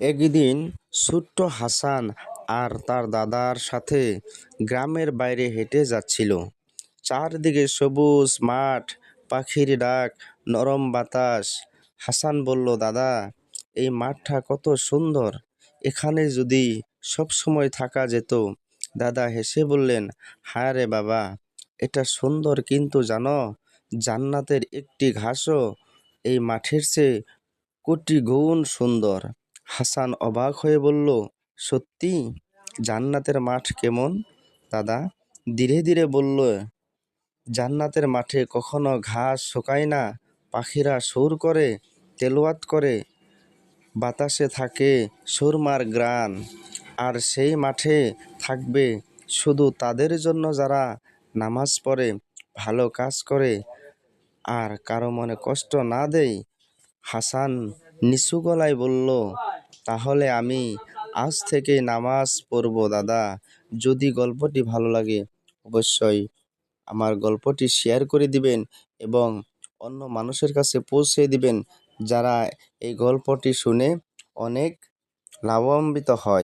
একদিন ছোট্ট হাসান আর তার দাদার সাথে গ্রামের বাইরে হেঁটে যাচ্ছিল। চারদিকে সবুজ মাঠ, পাখির ডাক, নরম বাতাস। হাসান বলল, দাদা, এই মাঠটা কত সুন্দর, এখানে যদি সব সময় থাকা যেত। দাদা হেসে বললেন, হ্যাঁ রে বাবা, এটা সুন্দর, কিন্তু জানো, জান্নাতের একটি ঘাসও এই মাঠের চেয়ে কোটি গুণ সুন্দর। হাসান অবাক হয়ে বলল, সত্যি? জান্নাতের মাঠ কেমন দাদা? ধীরে ধীরে বলল, জান্নাতের মাঠে কখনো ঘাস শুকায় না, পাখিরা সুর করে, তেলাওয়াত করে, বাতাসে থাকে সুরমার গ্রান। আর সেই মাঠে থাকবে শুধু তাদের জন্য যারা নামাজ পড়ে, ভালো কাজ করে, আর কারো মনে কষ্ট না দেয়। হাসান নিচু গলায় বলল, তাহলে আমি আজ থেকেই নামাজ পড়ব দাদা। যদি গল্পটি ভালো লাগে অবশ্যই আমার গল্পটি শেয়ার করে দিবেন এবং অন্য মানুষের কাছে পৌঁছে দিবেন, যারা এই গল্পটি শুনে অনেক লাভান্বিত হয়।